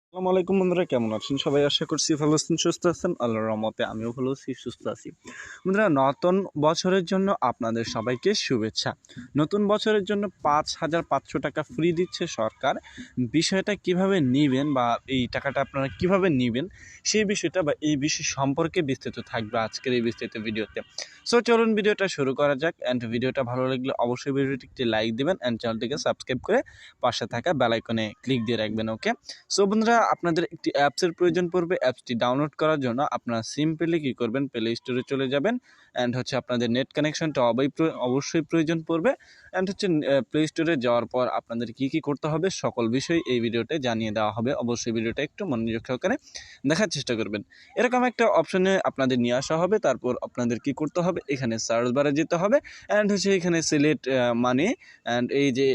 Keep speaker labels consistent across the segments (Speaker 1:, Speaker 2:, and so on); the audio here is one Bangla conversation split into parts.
Speaker 1: আসসালামু আলাইকুম বন্ধুরা, কেমন আছেন সবাই? আশা করছি ভালো আছেন, সুস্থ আছেন। আল্লাহর রহমতে আমিও ভালো আছি, সুস্থ আছি। বন্ধুরা, নতুন বছরের জন্য আপনাদের সবাইকে শুভেচ্ছা। নতুন বছরের জন্য 5,500 টাকা ফ্রি দিচ্ছে সরকার। বিষয়টা কিভাবে নেবেন বা এই টাকাটা আপনারা কিভাবে নেবেন সেই বিষয়টা বা এই বিষয় সম্পর্কে বিস্তারিত থাকবে আজকের এই বিস্তারিত ভিডিওতে। সো চলুন ভিডিওটা শুরু করা যাক। অ্যান্ড ভিডিওটা ভালো লাগলে অবশ্যই ভিডিওটি একটি লাইক দিবেন অ্যান্ড চ্যানেলটিকে সাবস্ক্রাইব করে পাশে থাকা বেল আইকনে ক্লিক দিয়ে রাখবেন। ওকে, সো বন্ধুরা, আপনাদের একটি অ্যাপসের প্রয়োজন পড়বে। অ্যাপসটি ডাউনলোড করার জন্য আপনারা সিম্পলি কী করবেন, প্লে স্টোরে চলে যাবেন অ্যান্ড আপনাদের নেট কানেকশনটা অবশ্যই প্রয়োজন পড়বে। অ্যান্ড প্লে স্টোরে যাওয়ার পর আপনাদের কী করতে হবে সকল বিষয় এই ভিডিওতে জানিয়ে দেওয়া হবে। অবশ্যই ভিডিওটা একটু মনোযোগ সহকারে দেখার চেষ্টা করবেন। এরকম একটা অপশনে আপনাদের নিয়ে আসা হবে। তারপর আপনাদের কি করতে হবে, এখানে সার্চ বারে যেতে হবে অ্যান্ড এখানে সিলেক্ট মানি অ্যান্ড এই যে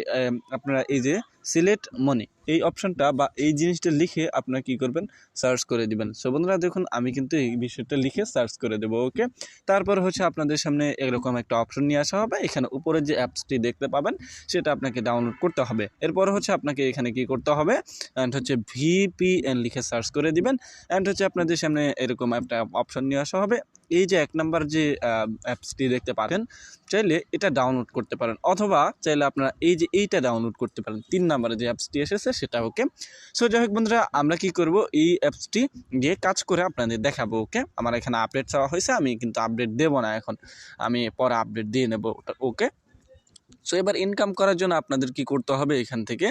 Speaker 1: আপনারা এই যে সিলেক্ট মানি এই অপশনটা বা এই জিনিসটা লিখে আপনারা কী করবেন, সার্চ করে দিবেন। সো বন্ধুরা দেখুন, আমি কিন্তু এই বিষয়টা লিখে সার্চ করে দেবো। ওকে, তারপর আপনাদের সামনে এরকম একটা অপশন নিয়ে আসা হবে। এখানে উপরে যে অ্যাপসটি দেখতে পাবেন সেটা আপনাকে ডাউনলোড করতে হবে। এরপর আপনাকে এখানে কি করতে হবে, অ্যান্ড ভিপিএন লিখে সার্চ করে দিবেন। অ্যান্ড আপনাদের সামনে এরকম একটা অপশন নিয়ে আসা হবে। এই যে 1 নাম্বার যে অ্যাপসটি দেখতে পারেন, চাইলে এটা ডাউনলোড করতে পারেন, অথবা চাইলে আপনারা এই যে এইটা ডাউনলোড করতে পারেন। 3 নাম্বারে যে অ্যাপসটি এসেছে সেটা। ওকে, সো যাই হোক বন্ধুরা, আমরা কি করব, এই অ্যাপসটি দিয়ে কাজ করে আপনাদের দেখাবো। ওকে, আমার এখানে আপডেট চাওয়া হয়েছে, আমি কিন্তু আপডেট দেবো না এখন, আমি পরে আপডেট দিয়ে নেব ওটা। ওকে, সো এবার ইনকাম করার জন্য আপনাদের কি করতে হবে, এখান থেকে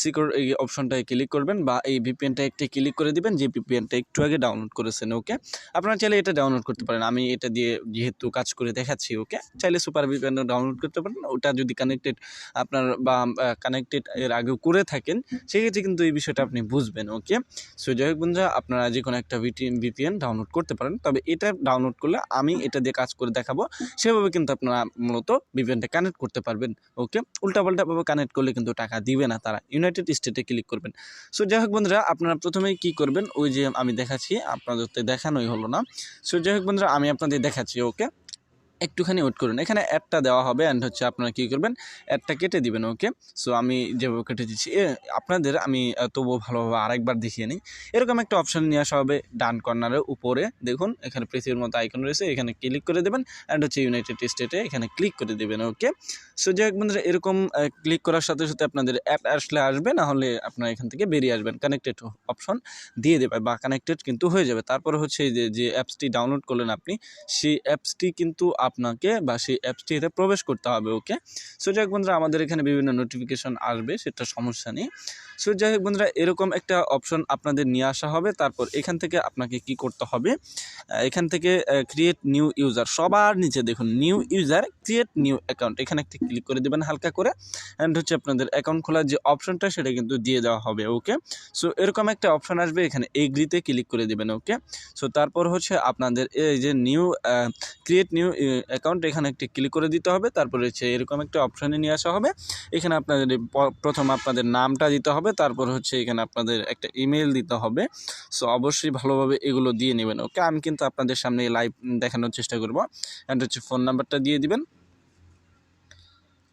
Speaker 1: সিকিউর এই অপশনটায় ক্লিক করবেন বা এই ভিপিএনটা একটি ক্লিক করে দিবেন যে ভিপিএনটা একটু আগে ডাউনলোড করেছেন। ওকে, আপনারা চাইলে এটা ডাউনলোড করতে পারেন, আমি এটা দিয়ে যেহেতু কাজ করে দেখাচ্ছি। ওকে, চাইলে সুপার ভিপিএনও ডাউনলোড করতে পারেন, ওটা যদি কানেক্টেড আপনার বা কানেক্টেড এর আগেও করে থাকেন সেক্ষেত্রে কিন্তু এই বিষয়টা আপনি বুঝবেন। ওকে, সো যাই হোক বন্ধুরা, আপনারা যে কোনো একটা ভিপিএন ডাউনলোড করতে পারেন, তবে এটা ডাউনলোড করলে আমি এটা দিয়ে কাজ করে দেখাবো সেভাবে কিন্তু আপনারা মূলত ভিপিএনটা কানেক্ট করতে পারবেন। ওকে, উল্টাপাল্টাভাবে কানেক্ট করলে কিন্তু টাকা দিবে না তারা। ইউনাইটেড স্টেটে ক্লিক করবেন। সো যাই হোক বন্ধুরা, আপনারা প্রথমেই কি করবেন, ওই যে আমি দেখাচ্ছি, আপনাদের দেখানোই হলো না। সো যাই হোক বন্ধুরা, আমি আপনাদের দেখাচ্ছি। ওকে, একটুখানি ওয়েট করুন, এখানে অ্যাডটা দেওয়া হবে অ্যান্ড আপনারা কী করবেন, অ্যাডটা কেটে দিবেন। ওকে, সো আমি যেভাবে কেটে দিচ্ছি আপনাদের আমি তবুও ভালোভাবে আরেকবার দেখিয়ে নিই। এরকম একটা অপশান নিয়ে আসা হবে ডান কর্নারের উপরে, দেখুন এখানে পৃথিবীর মতো আইকন রয়েছে, এখানে ক্লিক করে দেবেন অ্যান্ড ইউনাইটেড স্টেটে এখানে ক্লিক করে দেবেন। ওকে, সো যাই হোক বন্ধুরা, এরকম ক্লিক করার সাথে সাথে আপনাদের অ্যাপ আসবে, না হলে আপনারা এখান থেকে বেরিয়ে আসবেন। কানেক্টেড অপশন দিয়ে দেবে বা কানেক্টেড কিন্তু হয়ে যাবে। তারপরে যে অ্যাপসটি ডাউনলোড করলেন আপনি, সেই অ্যাপসটি কিন্তু আপনাকে বা সেই অ্যাপসটিতে প্রবেশ করতে হবে। ওকে, সো যাই হোক বন্ধুরা, আমাদের এখানে বিভিন্ন নোটিফিকেশন আসবে, সেটা সমস্যা নেই। সো যাই হোক বন্ধুরা, এরকম একটা অপশন আপনাদের নিয়ে আসা হবে। তারপর এখান থেকে আপনাকে কি করতে হবে, এখান থেকে ক্রিয়েট নিউ ইউজার, সবার নিচে দেখুন new user create new account, এখানে একটা ক্লিক করে দেবেন হালকা করে অ্যান্ড আপনাদের অ্যাকাউন্ট খোলার যে অপশনটা সেটা কিন্তু দিয়ে দেওয়া হবে। ওকে, সো এরকম একটা অপশন আসবে, এখানে এগ্রিতে ক্লিক করে দেবেন। ওকে, সো তারপর আপনাদের এই যে নিউ ক্রিয়েট নিউ অ্যাকাউন্ট, এখানে একটি ক্লিক করে দিতে হবে। তারপরে এরকম একটা অপশানে নিয়ে আসা হবে। এখানে আপনাদের প্রথম আপনাদের নামটা দিতে হবে, তারপর এখানে আপনাদের একটা ইমেল দিতে হবে। সো অবশ্যই ভালোভাবে এগুলো দিয়ে নেবেন। ওকে, আমি কিন্তু আপনাদের সামনে লাইভ দেখানোর চেষ্টা করবো। অ্যান্ড ফোন নাম্বারটা দিয়ে দিবেন।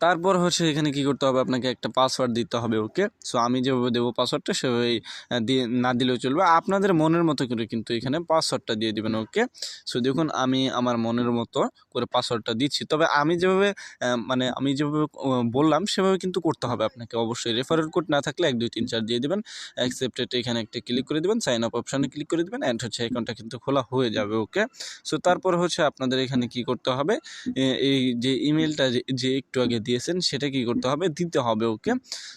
Speaker 1: তারপর এখানে কি করতে হবে, আপনাকে একটা পাসওয়ার্ড দিতে হবে। ওকে, সো আমি যেভাবে দেবো পাসওয়ার্ডটা সেভাবেই দিয়ে না দিলেও চলবে, আপনাদের মনের মতো করে কিন্তু এখানে পাসওয়ার্ডটা দিয়ে দিবেন। ওকে, সো দেখুন আমি আমার মনের মতো করে পাসওয়ার্ডটা দিচ্ছি, তবে আমি যেভাবে বললাম সেভাবে কিন্তু করতে হবে আপনাকে। অবশ্যই রেফারেল কোড না থাকলে 1 2 3 4 দিয়ে দেবেন, অ্যাকসেপ্টেড এখানে একটা ক্লিক করে দেবেন, সাইন আপ অপশানে ক্লিক করে দেবেন অ্যান্ড অ্যাকাউন্টটা কিন্তু খোলা হয়ে যাবে। ওকে, সো তারপর আপনাদের এখানে কি করতে হবে, এই যে ইমেলটা যে একটু আগে দিয়েছেন সেটা কি করতে হবে, দিতে হবে। ওকে,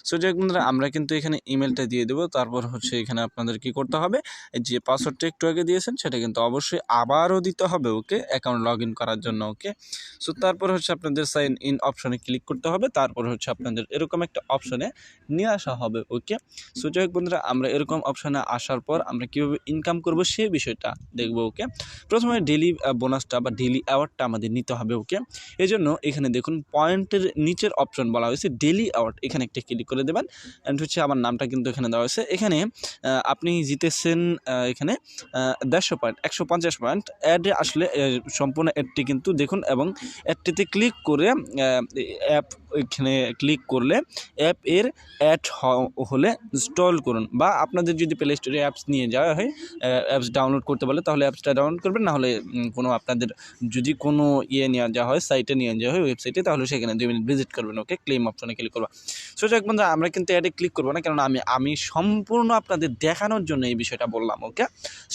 Speaker 1: সো যাই হোক বন্ধুরা, আমরা কিন্তু এখানে ইমেলটা দিয়ে দেবো। তারপর এখানে আপনাদের কি করতে হবে, যে পাসওয়ার্ডটা একটু আগে দিয়েছেন সেটা কিন্তু অবশ্যই আবারও দিতে হবে। ওকে, অ্যাকাউন্ট লগ ইন করার জন্য। ওকে, সো তারপর আপনাদের সাইন ইন অপশনে ক্লিক করতে হবে। তারপর আপনাদের এরকম একটা অপশনে নিয়ে আসা হবে। ওকে, সো যাই হোক বন্ধুরা, আমরা এরকম অপশনে আসার পর আমরা কীভাবে ইনকাম করব সেই বিষয়টা দেখব। ওকে, প্রথমে ডেলি বোনাসটা বা ডেলি অ্যাওয়ার্ডটা আমাদের নিতে হবে। ওকে, এই জন্য এখানে দেখুন পয়েন্টের নিচের অপশন বলা হয়েছে ডেইলি অ্যাওয়ার্ড, এখানে একটা ক্লিক করে দেবেন। অ্যান্ড হচ্ছে আমার নামটা কিন্তু এখানে দেওয়া হয়েছে। এখানে আপনি জিতেছেন এখানে 150 পয়েন্ট, 150 পয়েন্ট। অ্যাডে আসলে সম্পূর্ণ অ্যাডটি কিন্তু দেখুন, এবং অ্যাডটিতে ক্লিক করে অ্যাপ এখানে ক্লিক করলে অ্যাপ এর অ্যাড হলে ইনস্টল করুন, বা আপনাদের যদি প্লে স্টোরে অ্যাপস নিয়ে যাওয়া হয়, অ্যাপস ডাউনলোড করতে বলে, তাহলে অ্যাপসটা ডাউনলোড করবেন। না হলে কোনো আপনাদের যদি কোনো নিয়ে যাওয়া হয়, সাইটে নিয়ে যাওয়া হয় ওয়েবসাইটে, তাহলে সেখানে 2 মিনিট ভিজিট করবেন। ওকে, ক্লেম অপশনে ক্লিক করবো। সো যাক বন্ধুরা, আমরা কিন্তু অ্যাডে ক্লিক করবো না, কারণ আমি সম্পূর্ণ আপনাদের দেখানোর জন্য এই বিষয়টা বললাম। ওকে,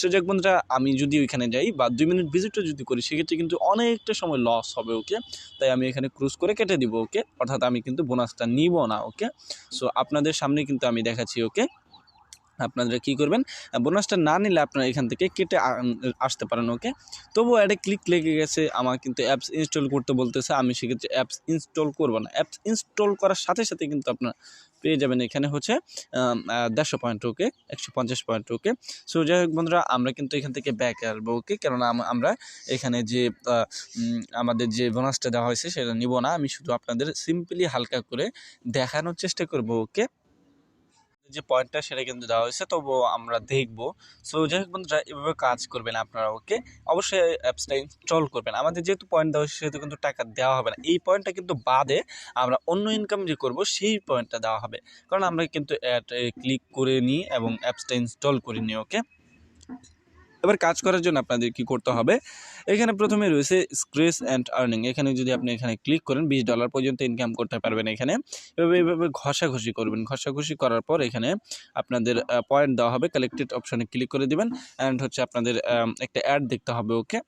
Speaker 1: সো যাক বন্ধুরা, আমি যদি ওইখানে যাই বা 2 মিনিট ভিজিটও যদি করি, সেক্ষেত্রে কিন্তু অনেকটা সময় লস হবে। ওকে, তাই আমি এখানে ক্রুজ করে কেটে দিব। ওকে, অর্থাৎ আমি কিন্তু বোনাসটা নিব না। ওকে, সো আপনাদের সামনে কিন্তু আমি দেখাচ্ছি। ওকে, আপনারা কী করবেন, বোনাসটা না নিলে আপনারা এখান থেকে কেটে আসতে পারেন। ওকে, তবুও অ্যাডে ক্লিক লেগে গেছে, আমার কিন্তু অ্যাপস ইনস্টল করতে বলতেছে, আমি সেক্ষেত্রে অ্যাপস ইনস্টল করব না। অ্যাপস ইনস্টল করার সাথে সাথে কিন্তু আপনার পেয়ে যাবেন এখানে হচ্ছে 150 পয়েন্ট। ওকে, 150 পয়েন্ট। ওকে, সো যাই হোক বন্ধুরা, আমরা কিন্তু এখান থেকে ব্যাক আসবো। ওকে, কেননা আমরা এখানে যে আমাদের যে বোনাসটা দেওয়া হয়েছে সেটা নিব না, আমি শুধু আপনাদের সিম্পলি হালকা করে দেখানোর চেষ্টা করব। ওকে, যে পয়েন্টটা সেটা কিন্তু দেওয়া হয়েছে, তবুও আমরা দেখবো। সো যাই হোক বন্ধুরা, এভাবে কাজ করবেন আপনারা। ওকে, অবশ্যই অ্যাপসটা ইনস্টল করবেন। আমাদের যেহেতু পয়েন্ট দেওয়া হয়েছে, সেহেতু কিন্তু টাকা দেওয়া হবে না। এই পয়েন্টটা কিন্তু বাদে আমরা অন্য ইনকাম যে করব সেই পয়েন্টটা দেওয়া হবে, কারণ আমরা কিন্তু অ্যাড ক্লিক করে নিই এবং অ্যাপসটা ইনস্টল করে নিই। ওকে, এবার কাজ করার জন্য আপনাদের কি করতে হবে, এখানে প্রথমে রয়েছে স্ক্রেচ অ্যান্ড আর্নিং। এখানে যদি আপনি এখানে ক্লিক করেন, $20 পর্যন্ত ইনকাম করতে পারবেন। এখানে এভাবে ঘষাঘষি করবেন। ঘষাঘষি করার পর এখানে আপনাদের পয়েন্ট দেওয়া হবে, কালেক্টেড অপশানে ক্লিক করে দিবেন। অ্যান্ড হচ্ছে আপনাদের একটা অ্যাড দেখতে হবে। ওকে,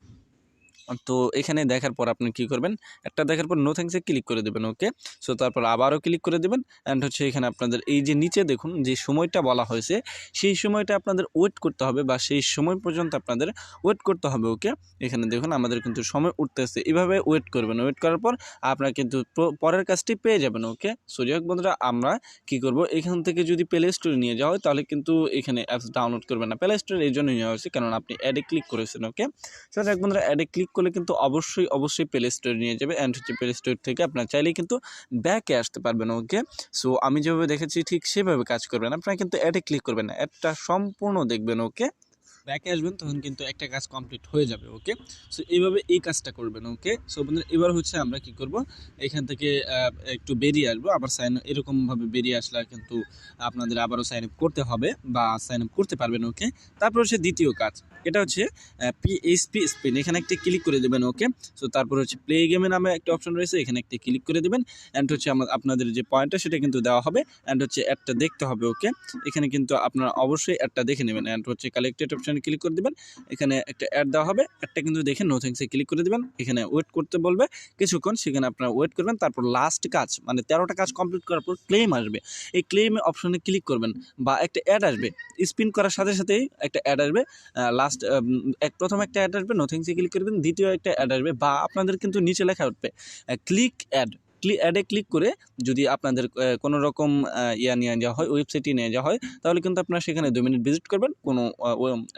Speaker 1: তো এখানে দেখার পর আপনি কী করবেন, একটা দেখার পর নো থ্যাঙ্কসে ক্লিক করে দেবেন। ওকে, সো তারপর আবারও ক্লিক করে দেবেন। অ্যান্ড হচ্ছে এখানে আপনাদের এই যে নিচে দেখুন যে সময়টা বলা হয়েছে, সেই সময়টা আপনাদের ওয়েট করতে হবে, বা সেই সময় পর্যন্ত আপনাদের ওয়েট করতে হবে। ওকে, এখানে দেখুন আমাদের কিন্তু সময় উঠতেছে, এইভাবে ওয়েট করবেন। ওয়েট করার পর আপনারা কিন্তু পরের কাজটি পেয়ে যাবেন। ওকে, সো যাই হোক বন্ধুরা, আমরা কী করব, এখান থেকে যদি প্লে স্টোরে নিয়ে যাওয়া হয়, তাহলে কিন্তু এখানে অ্যাপস ডাউনলোড করবেন না। প্লে স্টোরে এই জন্যই নেওয়া হয়েছে, কারণ আপনি অ্যাডে ক্লিক করেছেন। ওকে, সো যাই হোক বন্ধুরা, অ্যাডে ক্লিক করলে কিন্তু অবশ্যই প্লে স্টোরে নিয়ে যাবে। অ্যান্ড হচ্ছে প্লে স্টোর থেকে আপনার চাইলেই কিন্তু ব্যাকে আসতে পারবেন। ওকে, সো আমি যেভাবে দেখেছি ঠিক সেভাবে কাজ করবেন। আপনারা কিন্তু অ্যাডে ক্লিক করবেন না, অ্যাডটা সম্পূর্ণ দেখবেন। ওকে, ব্যাকে আসবেন, তখন কিন্তু একটা কাজ কমপ্লিট হয়ে যাবে। ওকে, সো এইভাবে এই কাজটা করবেন। ওকে, সো বন্ধুরা, এবার হচ্ছে আমরা কি করব, এখান থেকে একটু বেরিয়ে আসবো, আবার এরকমভাবে বেরিয়ে আসলে কিন্তু আপনাদের আবারও সাইন আপ করতে হবে, বা সাইন আপ করতে পারবেন। ওকে, তারপর হচ্ছে দ্বিতীয় কাজ, এটা হচ্ছে PHP স্পিন। এখানে একটা ক্লিক করে দেবেন। ওকে, সো তারপর হচ্ছে প্লে গেমে নামে একটা অপশন রয়েছে, এখানে একটা ক্লিক করে দেবেন। অ্যান্ড হচ্ছে আপনাদের যে পয়েন্টটা সেটা কিন্তু দেওয়া হবে। অ্যান্ড হচ্ছে অ্যাডটা দেখতে হবে। ওকে, এখানে কিন্তু আপনারা অবশ্যই অ্যাডটা দেখে নেবেন। অ্যান্ড হচ্ছে কালেক্টেড অপশানে ক্লিক করে দেবেন, এখানে একটা অ্যাড দেওয়া হবে, অ্যাডটা কিন্তু দেখে নো থ্যাঙ্কসে ক্লিক করে দেবেন। এখানে ওয়েট করতে বলবে কিছুক্ষণ, সেখানে আপনারা ওয়েট করবেন। তারপর লাস্ট কাজ, মানে 13টা কাজ কমপ্লিট করার পর ক্লেম আসবে, এই ক্লেম অপশানে ক্লিক করবেন, বা একটা অ্যাড আসবে, স্পিন করার সাথে সাথেই একটা অ্যাড আসবে। লাস্ট প্রথম একটা অ্যাড আসবে, নো থ্যাঙ্কসে ক্লিক করবেন, দ্বিতীয় একটা অ্যাড আসবে, বা আপনাদের কিন্তু নিচে লেখা উঠবে ক্লিক অ্যাডে ক্লিক করে যদি আপনাদের কোনো রকম নিয়ে যাওয়া হয়, ওয়েবসাইটে নিয়ে যাওয়া হয়, তাহলে কিন্তু আপনারা সেখানে 2 মিনিট ভিজিট করবেন। কোনো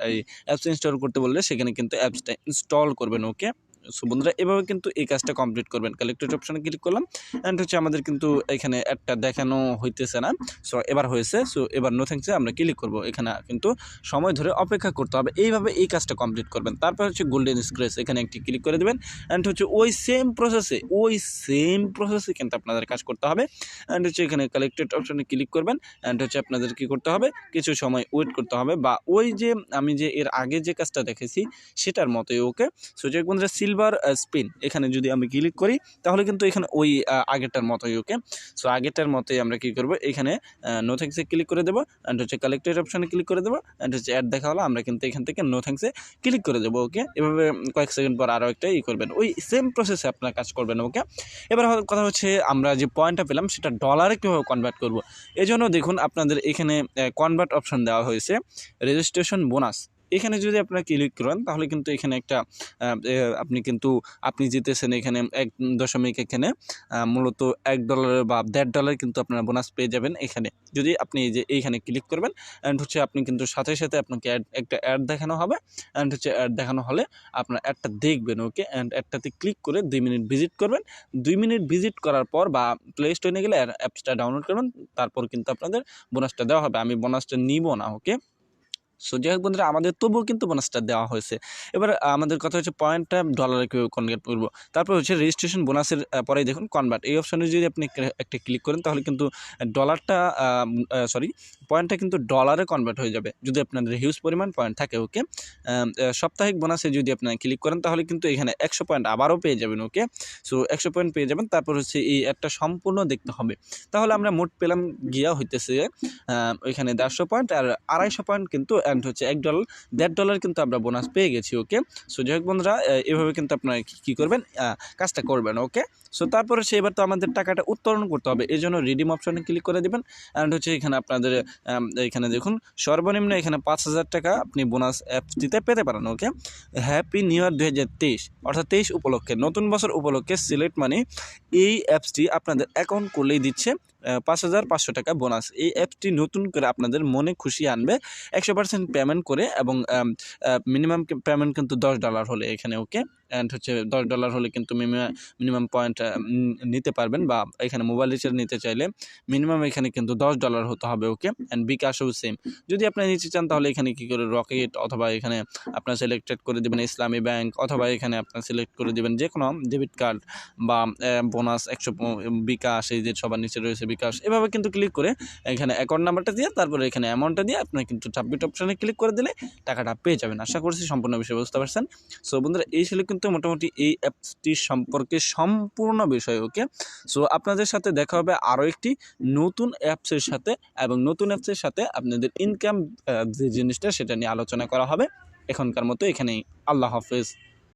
Speaker 1: এই অ্যাপস ইনস্টল করতে বললে সেখানে কিন্তু অ্যাপসটা ইনস্টল করবেন। ওকে, সো বন্ধুরা, এভাবে কিন্তু এই কাজটা কমপ্লিট করবেন। কালেক্টেড অপশানে ক্লিক করলাম, অ্যান্ড হচ্ছে আমাদের কিন্তু এখানে একটা দেখানো হইতেছে না। সো এবার হয়েছে, সো এবার নো থ্যাঙ্কসে আমরা ক্লিক করব। এখানে কিন্তু সময় ধরে অপেক্ষা করতে হবে, এইভাবে এই কাজটা কমপ্লিট করবেন। তারপর হচ্ছে গোল্ডেন স্ক্রেচ, এখানে একটি ক্লিক করে দেবেন। অ্যান্ড হচ্ছে ওই সেম প্রসেসে কিন্তু আপনাদের কাজ করতে হবে। অ্যান্ড হচ্ছে এখানে কালেক্টেড অপশানে ক্লিক করবেন। অ্যান্ড হচ্ছে আপনাদের কী করতে হবে, কিছু সময় ওয়েট করতে হবে, বা ওই যে আমি যে এর আগে যে কাজটা দেখেছি সেটার মতোই। ওকে, সো যে বন্ধুরা, সিলভার স্পিন, এখানে যদি আমি ক্লিক করি, তাহলে কিন্তু এখানে ওই আগেরটার মতোই। ওকে, সো আগেরটার মতোই আমরা কী করবো, এখানে নো থ্যাঙ্কসে ক্লিক করে দেবো। অ্যান্ড হচ্ছে কালেক্টেড অপশানে ক্লিক করে দেবো। অ্যান্ড হচ্ছে অ্যাড দেখা হলো, আমরা কিন্তু এখান থেকে নো থ্যাঙ্কসে ক্লিক করে দেবো। ওকে, এভাবে কয়েক সেকেন্ড পর আরও একটা করবেন, ওই সেম প্রসেসে আপনার কাজ করবেন। ওকে, এবার কথা হচ্ছে আমরা যে পয়েন্টটা পেলাম সেটা ডলারে কীভাবে কনভার্ট করব। এই জন্য দেখুন আপনাদের এখানে কনভার্ট অপশন দেওয়া হয়েছে, রেজিস্ট্রেশন বোনাস। এখানে যদি আপনারা ক্লিক করেন তাহলে কিন্তু এখানে একটা আপনি জিতেছেন এখানে 1 এখানে মূলত $1 বা $1.5 কিন্তু আপনারা বোনাস পেয়ে যাবেন এখানে। যদি আপনি এই যে এইখানে ক্লিক করবেন অ্যান্ড হচ্ছে আপনি কিন্তু সাথে সাথে আপনাকে একটা অ্যাড দেখানো হবে অ্যান্ড হচ্ছে অ্যাড দেখানো হলে আপনার অ্যাডটা দেখবেন ওকে। অ্যান্ড অ্যাডটাতে ক্লিক করে 2 মিনিট ভিজিট করবেন। 2 মিনিট ভিজিট করার পর বা প্লে স্টোরে গেলে অ্যাপসটা ডাউনলোড করবেন, তারপর কিন্তু আপনাদের বোনাসটা দেওয়া হবে। আমি বোনাসটা নিব না ওকে। সো যাই হোক বন্ধুরা, আমাদের তবুও কিন্তু বোনাসটা দেওয়া হয়েছে। এবার আমাদের কথা হচ্ছে পয়েন্টটা ডলারে কীভাবে কনভার্ট করবো। তারপর হচ্ছে রেজিস্ট্রেশন বোনাসের পরেই দেখুন কনভার্ট, এই অপশানে যদি আপনি একটা ক্লিক করেন তাহলে কিন্তু ডলারটা পয়েন্টটা কিন্তু ডলারে কনভার্ট হয়ে যাবে যদি আপনাদের হিউজ পরিমাণ পয়েন্ট থাকে ওকে। সাপ্তাহিক বোনাসে যদি আপনারা ক্লিক করেন তাহলে কিন্তু এখানে 100 পয়েন্ট আবারও পেয়ে যাবেন ওকে। সো 100 পয়েন্ট পেয়ে যাবেন। তারপর হচ্ছে এই একটা সম্পূর্ণ দেখতে হবে। তাহলে আমরা মোট পেলাম গিয়া হইতেছে ওইখানে 150 পয়েন্ট আর 250 পয়েন্ট কিন্তু অ্যান্ড হচ্ছে $1 $1.5 কিন্তু আমরা বোনাস পেয়ে গেছি ওকে। সো যাই হোক বন্ধুরা, এভাবে কিন্তু আপনারা কী করবেন, কাজটা করবেন ওকে। সো তারপরে এবার তো আমাদের টাকাটা উত্তোলন করতে হবে, এই জন্য রিডিম অপশনে ক্লিক করে দেবেন অ্যান্ড হচ্ছে এখানে আপনাদের এখানে দেখুন সর্বনিম্ন এখানে 5,000 টাকা আপনি বোনাস অ্যাপসটিতে পেতে পারেন ওকে। হ্যাপি নিউ ইয়ার 2023 অর্থাৎ 23 উপলক্ষে, নতুন বছর উপলক্ষে সিলেক্ট মানি এই অ্যাপসটি আপনাদের অ্যাকাউন্ট করলেই দিচ্ছে 5,500 টাকা বোনাস। এই অ্যাপসটি নতুন করে আপনাদের মনে খুশি আনবে 100% পেমেন্ট করে এবং মিনিমাম পেমেন্ট কিন্তু $10 হলে এখানে ওকে। অ্যান্ড হচ্ছে $10 হলে কিন্তু মিনিমাম পয়েন্ট নিতে পারবেন, বা এখানে মোবাইল রিচার্জ নিতে চাইলে মিনিমাম এখানে কিন্তু $10 হতে হবে ওকে। অ্যান্ড বিকাশও সেম, যদি আপনি নিতে চান তাহলে এখানে কী করে রকেট অথবা এখানে আপনার সিলেক্টেড করে দেবেন ইসলামী ব্যাংক, অথবা এখানে আপনার সিলেক্ট করে দেবেন যে কোনো ডেবিট কার্ড বা বোনাস 100 বিকাশ, এই যে সবার নিচে রয়েছে বিকাশ। এভাবে কিন্তু ক্লিক করে এখানে অ্যাকাউন্ট নাম্বারটা দিয়ে তারপরে এখানে অ্যামাউন্টটা দিয়ে আপনি কিন্তু সাবমিট অপশানে ক্লিক করে দিলে টাকাটা পেয়ে যাবেন। আশা করছি সম্পূর্ণ বিষয় বুঝতে পারছেন। সো বন্ধুরা, এই ছিল কিন্তু মোটামুটি এই অ্যাপসটির সম্পর্কে সম্পূর্ণ বিষয় ওকে। সো আপনাদের সাথে দেখা হবে আরও একটি নতুন অ্যাপসের সাথে, এবং নতুন অ্যাপসের সাথে আপনাদের ইনকাম যে জিনিসটা সেটা নিয়ে আলোচনা করা হবে। এখনকার মতো এখানেই, আল্লাহ হাফেজ।